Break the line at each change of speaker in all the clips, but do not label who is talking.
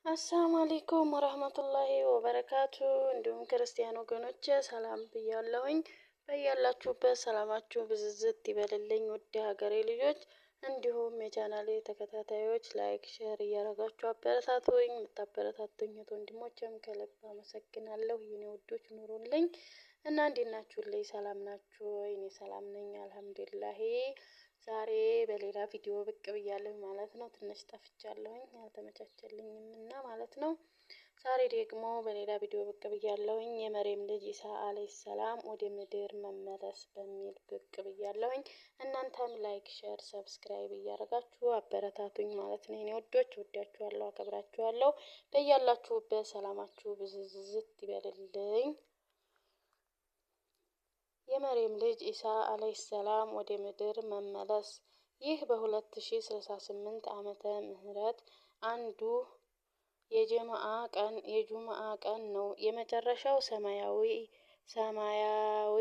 አሰላሙ አለይኩም ወራህመቱላሂ ወበረካቱ። እንዲሁም ክርስቲያን ወገኖች ሰላም ብያለሁኝ። በያላችሁበት ሰላማችሁ ብዝዝት ይበልልኝ ውድ ሀገሬ ልጆች፣ እንዲሁም የቻናሌ ተከታታዮች ላይክ፣ ሼር እያረጋችሁ አበረታቱኝ። የምታበረታቱኝ ወንድሞቼም ከልብ አመሰግናለሁ። የኔ ውዶች ኑሩልኝ እና እንዴት ናችሁልኝ? ሰላም ናችሁ? እኔ ሰላም ነኝ አልሐምዱሊላሂ። ዛሬ በሌላ ቪዲዮ ብቅ ብያለሁ ማለት ነው። ትንሽ ጠፍቻለሁኝ አልተመቻቸልኝም እና ማለት ነው። ዛሬ ደግሞ በሌላ ቪዲዮ ብቅ ብያለሁኝ። የመርየም ልጅ ኢሳ አለይሂ ሰላም ወደ ምድር መመለስ በሚል ብቅ ብያለሁኝ። እናንተም ላይክ፣ ሼር፣ ሰብስክራይብ እያደረጋችሁ አበረታቱኝ ማለት ነው። የኔ ወዶች ወዳችኋለሁ፣ አከብራችኋለሁ። በያላችሁበት ሰላማችሁ ብዝዝት ይበልልኝ። የመርየም ልጅ ኢሳ አለይሂ ሰላም ወደ ምድር መመለስ። ይህ በ2068 ዓመተ ምህረት አንዱ የጁምዓ ቀን ነው። የመጨረሻው ሰማያዊ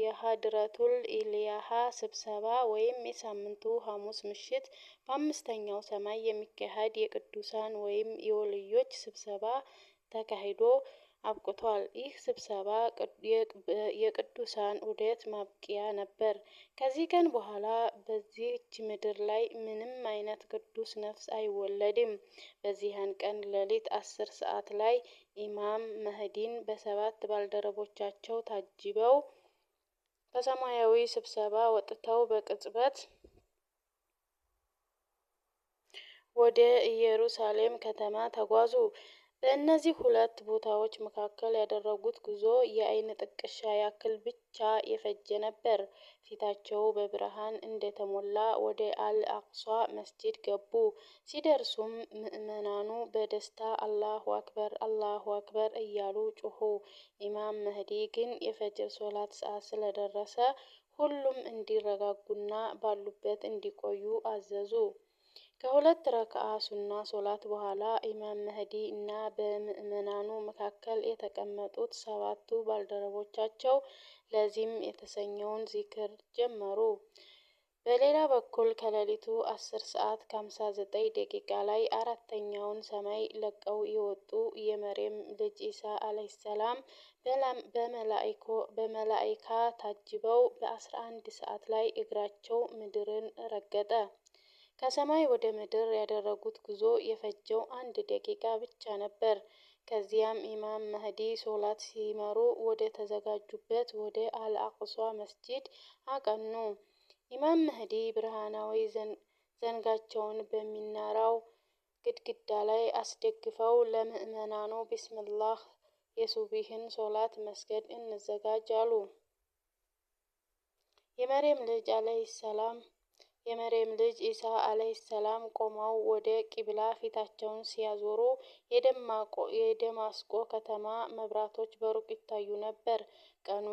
የሀድረቱል ኢላሂ ስብሰባ ወይም የሳምንቱ ሐሙስ ምሽት በአምስተኛው ሰማይ የሚካሄድ የቅዱሳን ወይም የወልዮች ስብሰባ ተካሂዶ አብቅቷል። ይህ ስብሰባ የቅዱሳን ዑደት ማብቂያ ነበር። ከዚህ ቀን በኋላ በዚህች ምድር ላይ ምንም አይነት ቅዱስ ነፍስ አይወለድም። በዚያን ቀን ሌሊት 10 ሰዓት ላይ ኢማም መህዲን በሰባት ባልደረቦቻቸው ታጅበው ከሰማያዊ ስብሰባ ወጥተው በቅጽበት ወደ ኢየሩሳሌም ከተማ ተጓዙ። በእነዚህ ሁለት ቦታዎች መካከል ያደረጉት ጉዞ የአይን ጥቅሻ ያክል ብቻ የፈጀ ነበር። ፊታቸው በብርሃን እንደተሞላ ወደ አልአቅሷ መስጂድ ገቡ። ሲደርሱም ምዕመናኑ በደስታ አላሁ አክበር አላሁ አክበር እያሉ ጮኹ። ኢማም መህዲ ግን የፈጅር ሶላት ሰዓት ስለደረሰ ሁሉም እንዲረጋጉና ባሉበት እንዲቆዩ አዘዙ። ከሁለት ረክዓ ሱና ሶላት በኋላ ኢማም መህዲ እና በምዕመናኑ መካከል የተቀመጡት ሰባቱ ባልደረቦቻቸው ለዚም የተሰኘውን ዚክር ጀመሩ። በሌላ በኩል ከሌሊቱ 10 ሰዓት ከ59 ደቂቃ ላይ አራተኛውን ሰማይ ለቀው የወጡ የመርየም ልጅ ኢሳ አለይሂ ሰላም በመላኢካ ታጅበው በ11 ሰዓት ላይ እግራቸው ምድርን ረገጠ። ከሰማይ ወደ ምድር ያደረጉት ጉዞ የፈጀው 1 ደቂቃ ብቻ ነበር። ከዚያም ኢማም መህዲ ሶላት ሲመሩ ወደ ተዘጋጁበት ወደ አልአቅሷ መስጂድ አቀኑ። ኢማም መህዲ ብርሃናዊ ዘንጋቸውን በሚናራው ግድግዳ ላይ አስደግፈው ለምዕመናኑ ቢስሚላህ የሱብሂን ሶላት መስገድ እንዘጋጅ አሉ። የመርየም ልጅ ኢሳ አለይሂ ሰላም ቆመው ወደ ቂብላ ፊታቸውን ሲያዞሩ የደማስቆ ከተማ መብራቶች በሩቅ ይታዩ ነበር። ቀኑ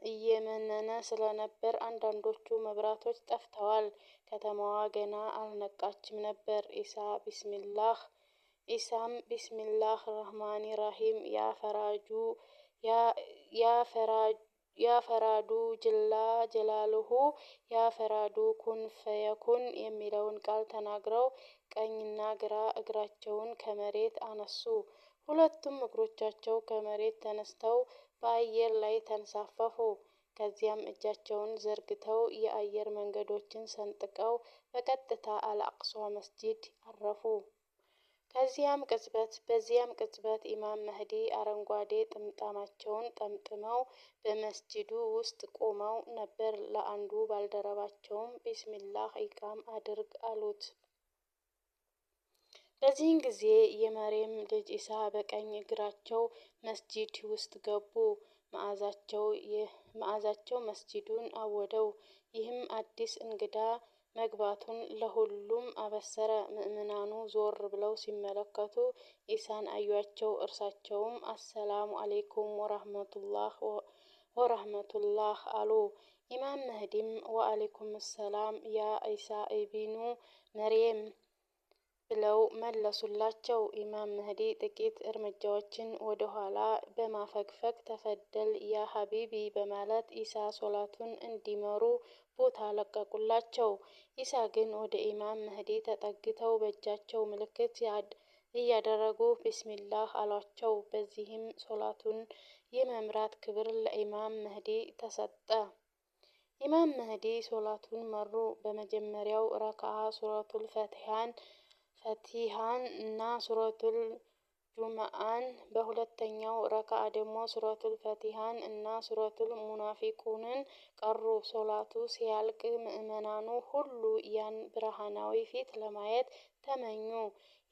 እየመነነ ስለነበር አንዳንዶቹ መብራቶች ጠፍተዋል። ከተማዋ ገና አልነቃችም ነበር። ኢሳም ቢስሚላህ ረህማኒ ራሂም ያፈራዱ ጅላ ጀላልሁ ያፈራዱ ኩን ፈየኩን የሚለውን ቃል ተናግረው ቀኝና ግራ እግራቸውን ከመሬት አነሱ። ሁለቱም እግሮቻቸው ከመሬት ተነስተው በአየር ላይ ተንሳፈፉ። ከዚያም እጃቸውን ዘርግተው የአየር መንገዶችን ሰንጥቀው በቀጥታ አልአቅሷ መስጂድ አረፉ። በዚያም ቅጽበት ኢማም መህዲ አረንጓዴ ጥምጣማቸውን ጠምጥመው በመስጂዱ ውስጥ ቆመው ነበር። ለአንዱ ባልደረባቸውም ቢስሚላህ ኢቃም አድርግ አሉት። በዚህን ጊዜ የመርየም ልጅ ኢሳ በቀኝ እግራቸው መስጂድ ውስጥ ገቡ። መዓዛቸው መስጂዱን አወደው። ይህም አዲስ እንግዳ መግባቱን ለሁሉም አበሰረ። ምዕመናኑ ዞር ብለው ሲመለከቱ ኢሳን አዩአቸው። እርሳቸውም አሰላሙ አለይኩም ወራህመቱላህ አሉ። ኢማም መህዲም ወአለይኩም ሰላም ያ ኢሳ ኢብኑ መርየም ብለው መለሱላቸው። ኢማም መህዲ ጥቂት እርምጃዎችን ወደ ኋላ በማፈግፈግ ተፈደል ያ ሀቢቢ በማለት ኢሳ ሶላቱን እንዲመሩ ቦታ ለቀቁላቸው። ኢሳ ግን ወደ ኢማም መህዲ ተጠግተው በእጃቸው ምልክት እያደረጉ ቢስሚላህ አሏቸው። በዚህም ሶላቱን የመምራት ክብር ለኢማም መህዲ ተሰጠ። ኢማም መህዲ ሶላቱን መሩ። በመጀመሪያው ረክዓ ሱረቱል ፈቲሃን እና ሱረቱል ጁምአን፣ በሁለተኛው ረክዓ ደግሞ ሱረቱል ፈቲሃን እና ሱረቱል ሙናፊቁንን ቀሩ። ሶላቱ ሲያልቅ ምዕመናኑ ሁሉ ያን ብርሃናዊ ፊት ለማየት ተመኙ።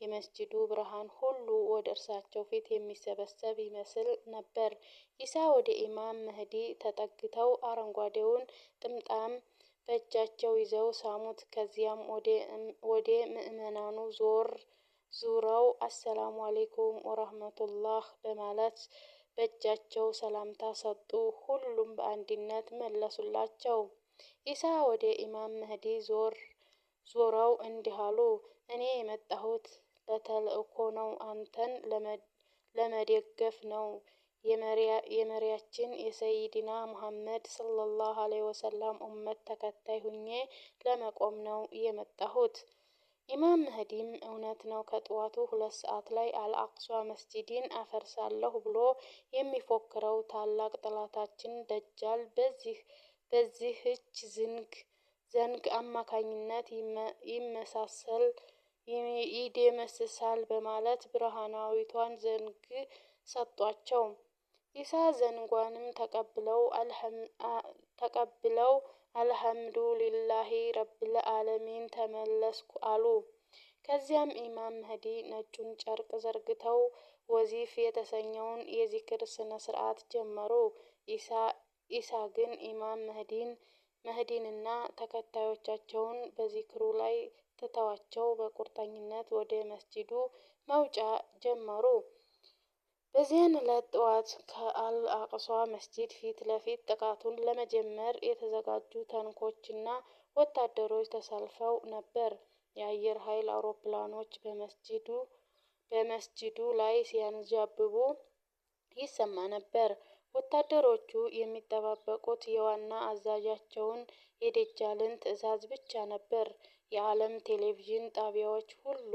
የመስጂዱ ብርሃን ሁሉ ወደ እርሳቸው ፊት የሚሰበሰብ ይመስል ነበር። ኢሳ ወደ ኢማም መህዲ ተጠግተው አረንጓዴውን ጥምጣም በእጃቸው ይዘው ሳሙት። ከዚያም ወደ ምዕመናኑ ዙረው አሰላሙ አለይኩም ወራህመቱላህ በማለት በእጃቸው ሰላምታ ሰጡ። ሁሉም በአንድነት መለሱላቸው። ኢሳ ወደ ኢማም መህዲ ዞረው እንዲህ አሉ። እኔ የመጣሁት ለተልእኮ ነው፣ አንተን ለመደገፍ ነው። የመሪያችን የሰይድና ሙሐመድ ሰለላሁ ዐለይሂ ወሰለም ኡመት ተከታይ ሁኜ ለመቆም ነው የመጣሁት። ኢማም መህዲም እውነት ነው፣ ከጠዋቱ 2 ሰዓት ላይ አልአቅሷ መስጂድን አፈርሳለሁ ብሎ የሚፎክረው ታላቅ ጠላታችን ደጃል በዚህች ዘንግ አማካኝነት ይደመስሳል በማለት ብርሃናዊቷን ዘንግ ሰጧቸው። ኢሳ ዘንጓንም ተቀብለው አልሐምዱሊላሂ ረብል ዓለሚን ተመለስኩ አሉ። ከዚያም ኢማም መህዲ ነጩን ጨርቅ ዘርግተው ወዚፍ የተሰኘውን የዚክር ስነ ስርዓት ጀመሩ። ኢሳ ግን ኢማም መህዲንና ተከታዮቻቸውን በዚክሩ ላይ ትተዋቸው በቁርጠኝነት ወደ መስጂዱ መውጫ ጀመሩ። በዚያን ዕለት ጠዋት ከአልአቅሷ መስጂድ ፊት ለፊት ጥቃቱን ለመጀመር የተዘጋጁ ታንኮችና ወታደሮች ተሰልፈው ነበር። የአየር ኃይል አውሮፕላኖች በመስጂዱ ላይ ሲያንዣብቡ ይሰማ ነበር። ወታደሮቹ የሚጠባበቁት የዋና አዛዣቸውን የደጃልን ትዕዛዝ ብቻ ነበር። የዓለም ቴሌቪዥን ጣቢያዎች ሁሉ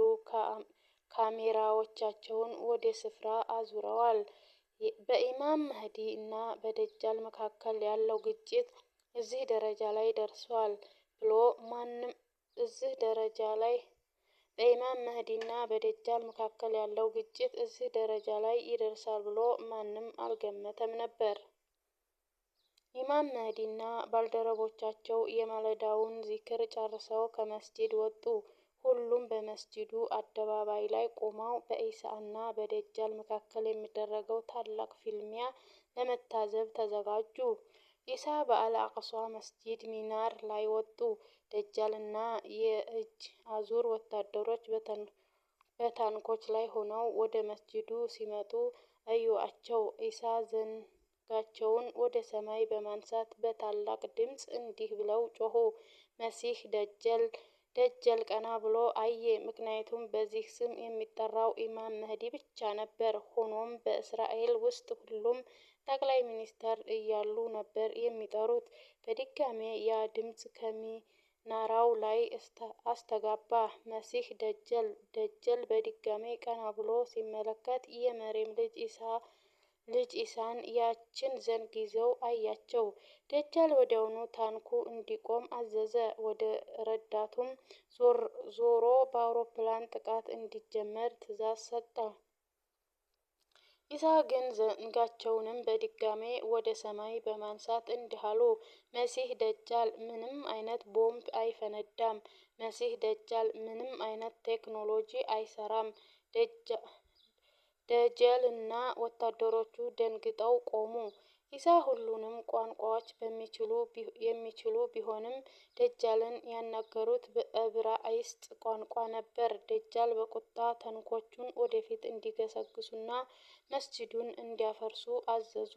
ካሜራዎቻቸውን ወደ ስፍራ አዙረዋል። በኢማም መህዲ እና በደጃል መካከል ያለው ግጭት እዚህ ደረጃ ላይ ደርሷል ብሎ ማንም በኢማም መህዲና በደጃል መካከል ያለው ግጭት እዚህ ደረጃ ላይ ይደርሳል ብሎ ማንም አልገመተም ነበር። ኢማም መህዲና ባልደረቦቻቸው የማለዳውን ዚክር ጨርሰው ከመስጂድ ወጡ። ሁሉም በመስጂዱ አደባባይ ላይ ቆመው በኢሳ እና በደጃል መካከል የሚደረገው ታላቅ ፍልሚያ ለመታዘብ ተዘጋጁ። ኢሳ በአልአቅሷ መስጂድ ሚናር ላይ ወጡ። ደጃልና የእጅ አዙር ወታደሮች በታንኮች ላይ ሆነው ወደ መስጂዱ ሲመጡ አዩአቸው። ኢሳ ዘንጋቸውን ወደ ሰማይ በማንሳት በታላቅ ድምፅ እንዲህ ብለው ጮኹ፣ መሲህ ደጀል ቀና ብሎ አየ። ምክንያቱም በዚህ ስም የሚጠራው ኢማም መህዲ ብቻ ነበር። ሆኖም በእስራኤል ውስጥ ሁሉም ጠቅላይ ሚኒስተር እያሉ ነበር የሚጠሩት። በድጋሜ ያ ድምፅ ከሚናራው ላይ አስተጋባ፣ መሲህ ደጀል በድጋሜ ቀና ብሎ ሲመለከት የመርየም ልጅ ኢሳን ያችን ዘንግ ይዘው አያቸው። ደጃል ወዲያውኑ ታንኩ እንዲቆም አዘዘ። ወደ ረዳቱም ዞሮ በአውሮፕላን ጥቃት እንዲጀመር ትዕዛዝ ሰጠ። ኢሳ ግን ዘንጋቸውንም በድጋሜ ወደ ሰማይ በማንሳት እንዲህ አሉ፣ መሲህ ደጃል ምንም አይነት ቦምብ አይፈነዳም። መሲህ ደጃል ምንም አይነት ቴክኖሎጂ አይሰራም። ደጀልና ወታደሮቹ ደንግጠው ቆሙ። ኢሳ ሁሉንም ቋንቋዎች የሚችሉ ቢሆንም ደጃልን ያናገሩት በዕብራይስጥ ቋንቋ ነበር። ደጃል በቁጣ ታንኮቹን ወደፊት እንዲገሰግሱና መስጂዱን እንዲያፈርሱ አዘዙ።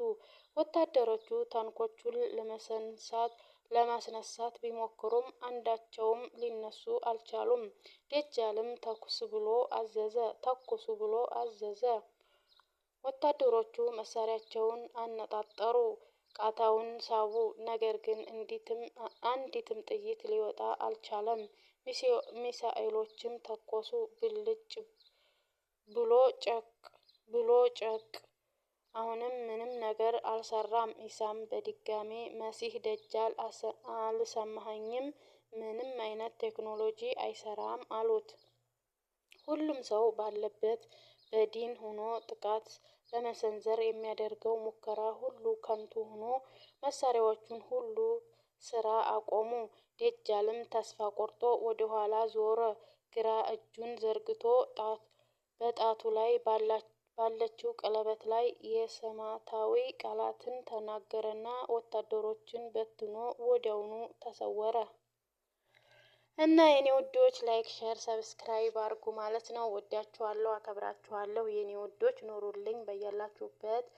ወታደሮቹ ታንኮቹን ለማስነሳት ቢሞክሩም አንዳቸውም ሊነሱ አልቻሉም። ደጃልም ተኩሱ ብሎ አዘዘ። ወታደሮቹ መሳሪያቸውን አነጣጠሩ፣ ቃታውን ሳቡ። ነገር ግን አንዲትም ጥይት ሊወጣ አልቻለም። ሚሳኤሎችም ተኮሱ። ብልጭ ብሎ ጨቅ። አሁንም ምንም ነገር አልሰራም። ኢሳም በድጋሜ መሲህ ደጃል አልሰማኸኝም? ምንም አይነት ቴክኖሎጂ አይሰራም አሉት። ሁሉም ሰው ባለበት በዲን ሆኖ ጥቃት ለመሰንዘር የሚያደርገው ሙከራ ሁሉ ከንቱ ሆኖ መሳሪያዎቹን ሁሉ ስራ አቆሙ። ደጃልም ተስፋ ቆርጦ ወደ ኋላ ዞረ። ግራ እጁን ዘርግቶ በጣቱ ላይ ባለችው ቀለበት ላይ የሰማዕታዊ ቃላትን ተናገረና ወታደሮችን በትኖ ወዲያውኑ ተሰወረ። እና የኔ ውዶች ላይክ፣ ሼር፣ ሰብስክራይብ አድርጉ ማለት ነው። ወዳችኋለሁ፣ አከብራችኋለሁ የኔ ውዶች። ኑሩልኝ በያላችሁበት።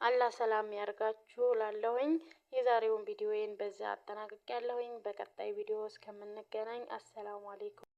አላህ ሰላም ያርጋችሁ ላለሁኝ። የዛሬውን ቪዲዮዬን በዛ አጠናቅቄያለሁኝ። በቀጣይ ቪዲዮ እስከምንገናኝ አሰላሙ አለይኩም።